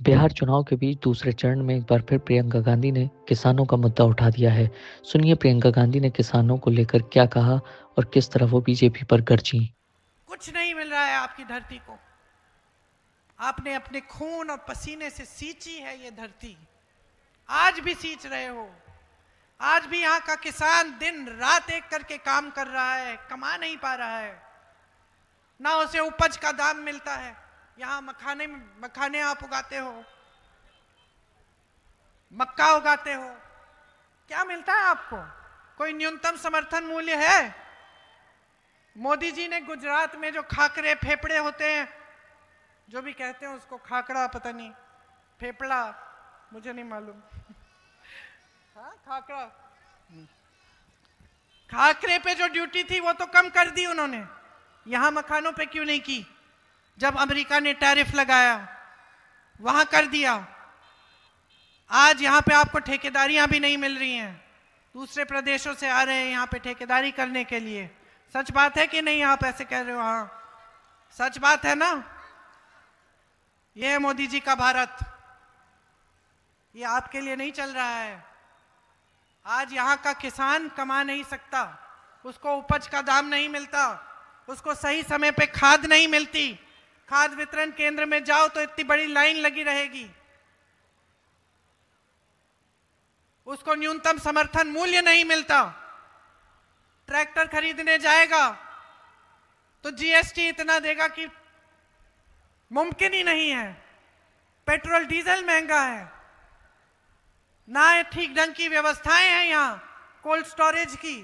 बिहार चुनाव के बीच दूसरे चरण में एक बार फिर प्रियंका गांधी ने किसानों का मुद्दा उठा दिया है। सुनिए प्रियंका गांधी ने किसानों को लेकर क्या कहा और किस तरह वो बीजेपी पर गरजी। कुछ नहीं मिल रहा है आपकी धरती को। आपने अपने खून और पसीने से सींची है ये धरती। आज भी सींच रहे हो। आज भी यहाँ का किसान दिन रात एक करके काम कर रहा है, कमा नहीं पा रहा है। ना उसे उपज का दाम मिलता है। यहाँ मखाने आप उगाते हो, मक्का उगाते हो, क्या मिलता है आपको? कोई न्यूनतम समर्थन मूल्य है? मोदी जी ने गुजरात में जो खाकरे फेफड़े होते हैं, जो भी कहते हैं उसको, खाकड़ा पता नहीं, फेफड़ा मुझे नहीं मालूम। हाँ, खाकड़ा, खाकरे पे जो ड्यूटी थी वो तो कम कर दी उन्होंने। यहां मखानों पे क्यों नहीं की? जब अमेरिका ने टैरिफ लगाया वहां कर दिया। आज यहाँ पे आपको ठेकेदारियां भी नहीं मिल रही हैं। दूसरे प्रदेशों से आ रहे हैं यहाँ पे ठेकेदारी करने के लिए। सच बात है कि नहीं? आप ऐसे कह रहे हो? हाँ, सच बात है ना? ये है मोदी जी का भारत। ये आपके लिए नहीं चल रहा है। आज यहाँ का किसान कमा नहीं सकता, उसको उपज का दाम नहीं मिलता, उसको सही समय पे खाद नहीं मिलती। खाद वितरण केंद्र में जाओ तो इतनी बड़ी लाइन लगी रहेगी। उसको न्यूनतम समर्थन मूल्य नहीं मिलता। ट्रैक्टर खरीदने जाएगा तो जीएसटी इतना देगा कि मुमकिन ही नहीं है। पेट्रोल डीजल महंगा है, ना ठीक ढंग की व्यवस्थाएं हैं यहाँ कोल्ड स्टोरेज की,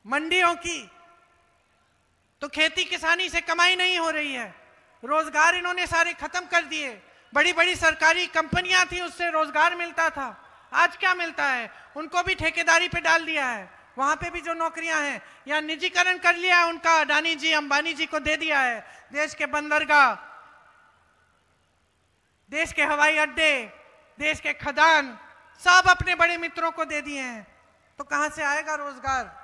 मंडियों की। तो खेती किसानी से कमाई नहीं हो रही है। रोजगार इन्होंने सारे खत्म कर दिए। बड़ी बड़ी सरकारी कंपनियां थी, उससे रोजगार मिलता था। आज क्या मिलता है? उनको भी ठेकेदारी पे डाल दिया है। वहां पे भी जो नौकरियां हैं या निजीकरण कर लिया है उनका, अडानी जी अंबानी जी को दे दिया है। देश के बंदरगाह, देश के हवाई अड्डे, देश के खदान सब अपने बड़े मित्रों को दे दिए हैं। तो कहां से आएगा रोजगार?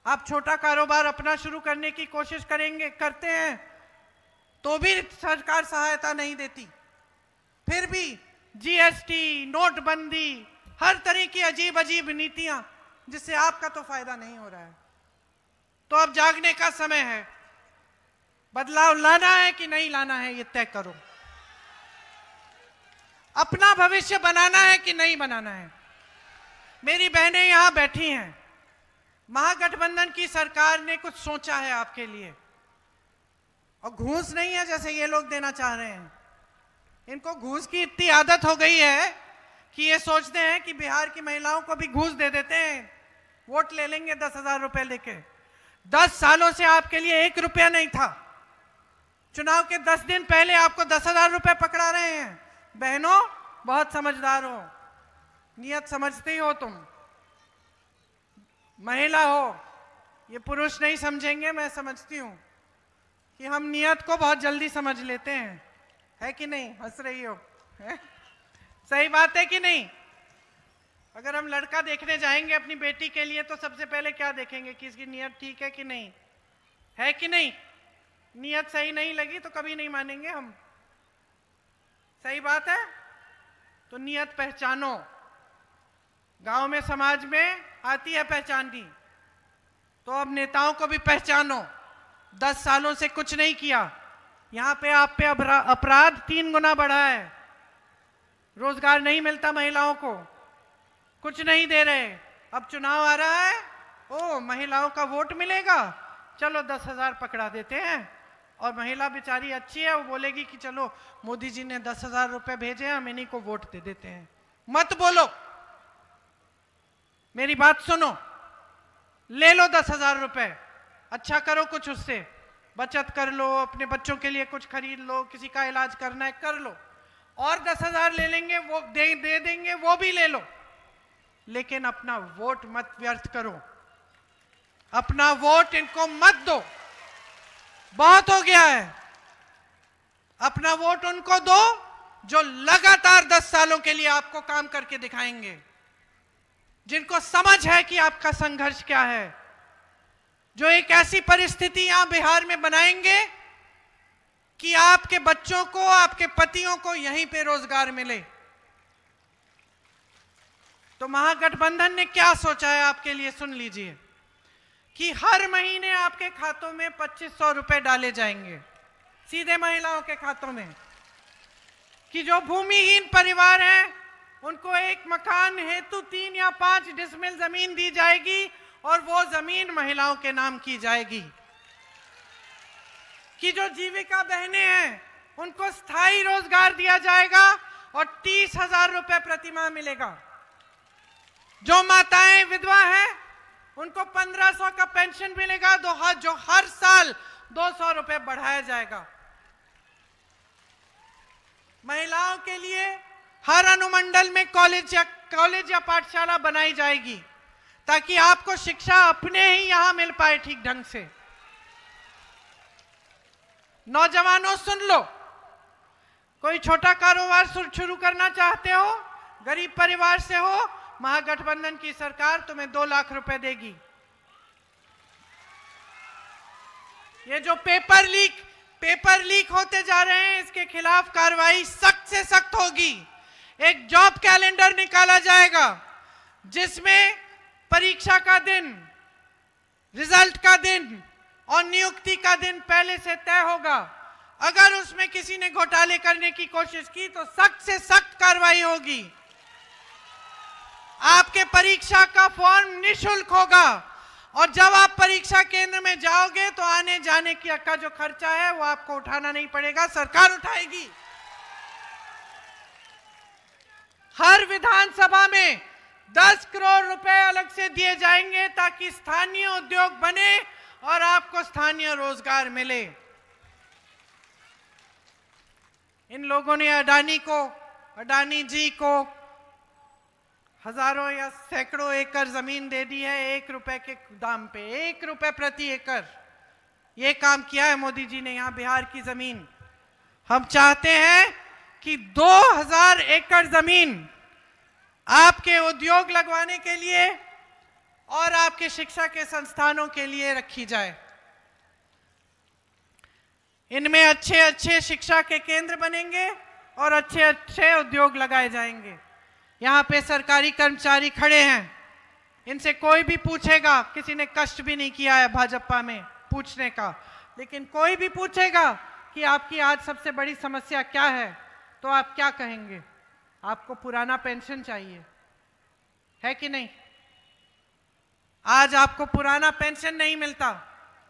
आप छोटा कारोबार अपना शुरू करने की कोशिश करते हैं तो भी सरकार सहायता नहीं देती। फिर भी जीएसटी, नोटबंदी, हर तरह की अजीब अजीब नीतियां, जिससे आपका तो फायदा नहीं हो रहा है। तो अब जागने का समय है। बदलाव लाना है कि नहीं लाना है, ये तय करो। अपना भविष्य बनाना है कि नहीं बनाना है। मेरी बहनें यहां बैठी हैं। महागठबंधन की सरकार ने कुछ सोचा है आपके लिए, और घूस नहीं है जैसे ये लोग देना चाह रहे हैं। इनको घूस की इतनी आदत हो गई है कि ये सोचते हैं कि बिहार की महिलाओं को भी घूस दे देते हैं, वोट ले लेंगे 10,000 रुपए लेके। 10 सालों से आपके लिए 1 रुपया नहीं था। चुनाव के 10 दिन पहले आपको 10,000 रुपए पकड़ा रहे हैं। बहनों, बहुत समझदार हो, नियत समझते हो तुम, महिला हो। ये पुरुष नहीं समझेंगे, मैं समझती हूं कि हम नियत को बहुत जल्दी समझ लेते हैं। है कि नहीं? हंस रही हो, है? सही बात है कि नहीं? अगर हम लड़का देखने जाएंगे अपनी बेटी के लिए तो सबसे पहले क्या देखेंगे कि इसकी नियत ठीक है कि नहीं, है कि नहीं? नियत सही नहीं लगी तो कभी नहीं मानेंगे हम। सही बात है? तो नियत पहचानो। गांव में, समाज में आती है पहचाननी, तो अब नेताओं को भी पहचानो। 10 सालों से कुछ नहीं किया। यहां पे आप पे अपराध 3 गुना बढ़ा है। रोजगार नहीं मिलता महिलाओं को, कुछ नहीं दे रहे। अब चुनाव आ रहा है, ओ महिलाओं का वोट मिलेगा, चलो 10,000 पकड़ा देते हैं। और महिला बेचारी अच्छी है, वो बोलेगी कि चलो मोदी जी ने 10,000 रुपए भेजे हैं, हम इन्हीं को वोट दे देते हैं। मत बोलो, मेरी बात सुनो। ले लो 10,000 रुपए, अच्छा करो कुछ उससे, बचत कर लो, अपने बच्चों के लिए कुछ खरीद लो, किसी का इलाज करना है कर लो। और 10,000 ले लेंगे, वो दे देंगे, वो भी ले लो। लेकिन अपना वोट मत व्यर्थ करो। अपना वोट इनको मत दो, बहुत हो गया है। अपना वोट उनको दो जो लगातार 10 सालों के लिए आपको काम करके दिखाएंगे, जिनको समझ है कि आपका संघर्ष क्या है, जो एक ऐसी परिस्थिति यहां बिहार में बनाएंगे कि आपके बच्चों को, आपके पतियों को यहीं पे रोजगार मिले। तो महागठबंधन ने क्या सोचा है आपके लिए, सुन लीजिए कि हर महीने आपके खातों में 2500 रुपए डाले जाएंगे सीधे महिलाओं के खातों में, कि जो भूमिहीन परिवार हैं उनको एक मकान हेतु 3 या 5 डिसमिल जमीन दी जाएगी और वो जमीन महिलाओं के नाम की जाएगी। कि जो जीविका बहनें हैं उनको स्थायी रोजगार दिया जाएगा और 30,000 रुपए प्रतिमाह मिलेगा। जो माताएं विधवा हैं उनको 1500 का पेंशन मिलेगा, जो हर साल 200 रुपए बढ़ाया जाएगा। महिलाओं के लिए हर अनुमंडल में कॉलेज या पाठशाला बनाई जाएगी ताकि आपको शिक्षा अपने ही यहां मिल पाए ठीक ढंग से। नौजवानों सुन लो, कोई छोटा कारोबार शुरू करना चाहते हो, गरीब परिवार से हो, महागठबंधन की सरकार तुम्हें 2 लाख रुपए देगी। ये जो पेपर लीक होते जा रहे हैं इसके खिलाफ कार्रवाई सख्त से सख्त होगी। एक जॉब कैलेंडर निकाला जाएगा जिसमें परीक्षा का दिन, रिजल्ट का दिन और नियुक्ति का दिन पहले से तय होगा। अगर उसमें किसी ने घोटाले करने की कोशिश की तो सख्त से सख्त कार्रवाई होगी। आपके परीक्षा का फॉर्म निःशुल्क होगा और जब आप परीक्षा केंद्र में जाओगे तो आने जाने का जो खर्चा है वो आपको उठाना नहीं पड़ेगा, सरकार उठाएगी। हर विधानसभा में 10 करोड़ रुपए अलग से दिए जाएंगे ताकि स्थानीय उद्योग बने और आपको स्थानीय रोजगार मिले। इन लोगों ने अडानी जी को हजारों या सैकड़ों एकड़ जमीन दे दी है 1 रुपए के दाम पे, 1 रुपए प्रति एकड़। ये काम किया है मोदी जी ने यहाँ बिहार की जमीन। हम चाहते हैं कि 2000 एकड़ जमीन आपके उद्योग लगवाने के लिए और आपके शिक्षा के संस्थानों के लिए रखी जाए। इनमें अच्छे अच्छे शिक्षा के केंद्र बनेंगे और अच्छे अच्छे उद्योग लगाए जाएंगे। यहाँ पे सरकारी कर्मचारी खड़े हैं, इनसे कोई भी पूछेगा, किसी ने कष्ट भी नहीं किया है भाजपा में पूछने का, लेकिन कोई भी पूछेगा कि आपकी आज सबसे बड़ी समस्या क्या है तो आप क्या कहेंगे? आपको पुराना पेंशन चाहिए, है कि नहीं? आज आपको पुराना पेंशन नहीं मिलता।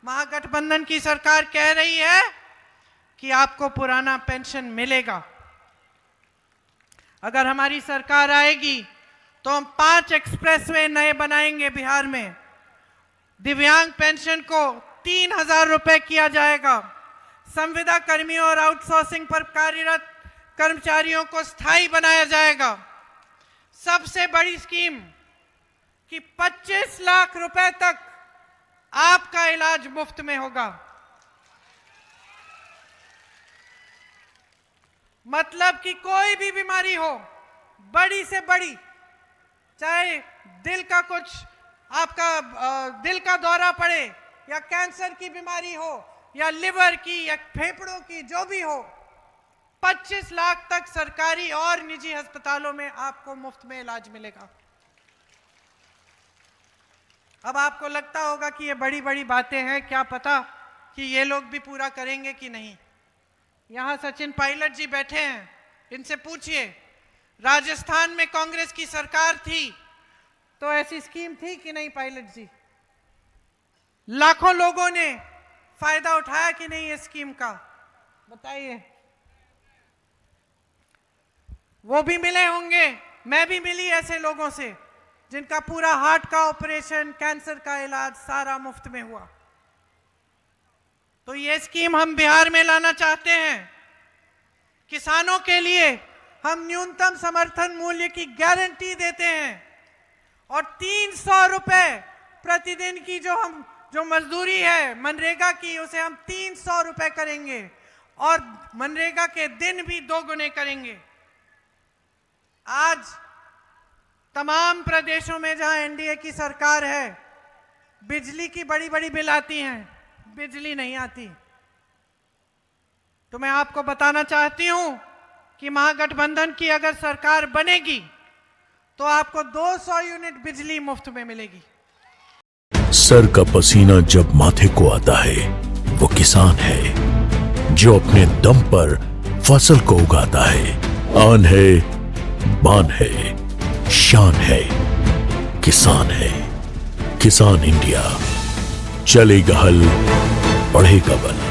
महागठबंधन की सरकार कह रही है कि आपको पुराना पेंशन मिलेगा। अगर हमारी सरकार आएगी तो हम 5 एक्सप्रेसवे नए बनाएंगे बिहार में। दिव्यांग पेंशन को 3000 रुपए किया जाएगा। संविदा कर्मियों और आउटसोर्सिंग पर कार्यरत कर्मचारियों को स्थायी बनाया जाएगा। सबसे बड़ी स्कीम कि 25 लाख रुपए तक आपका इलाज मुफ्त में होगा। मतलब कि कोई भी बीमारी हो, बड़ी से बड़ी, चाहे दिल का कुछ आपका दिल का दौरा पड़े या कैंसर की बीमारी हो या लिवर की या फेफड़ों की, जो भी हो, 25 लाख तक सरकारी और निजी अस्पतालों में आपको मुफ्त में इलाज मिलेगा। अब आपको लगता होगा कि ये बड़ी बड़ी बातें हैं, क्या पता कि ये लोग भी पूरा करेंगे कि नहीं। यहाँ सचिन पायलट जी बैठे हैं, इनसे पूछिए, राजस्थान में कांग्रेस की सरकार थी तो ऐसी स्कीम थी कि नहीं पायलट जी? लाखों लोगों ने फायदा उठाया कि नहीं इस स्कीम का? बताइए। वो भी मिले होंगे, मैं भी मिली ऐसे लोगों से जिनका पूरा हार्ट का ऑपरेशन, कैंसर का इलाज सारा मुफ्त में हुआ। तो ये स्कीम हम बिहार में लाना चाहते हैं। किसानों के लिए हम न्यूनतम समर्थन मूल्य की गारंटी देते हैं और 300 रुपए प्रतिदिन की जो मजदूरी है मनरेगा की, उसे हम 300 रुपए करेंगे और मनरेगा के दिन भी 2 गुने करेंगे। आज तमाम प्रदेशों में जहां एनडीए की सरकार है, बिजली की बड़ी बड़ी बिल आती हैं, बिजली नहीं आती। तो मैं आपको बताना चाहती हूं कि महागठबंधन की अगर सरकार बनेगी तो आपको 200 यूनिट बिजली मुफ्त में मिलेगी। सर का पसीना जब माथे को आता है वो किसान है जो अपने दम पर फसल को उगाता है। आन है, बान है, शान है, किसान है। किसान इंडिया, चलेगा हल, बढ़ेगा बल।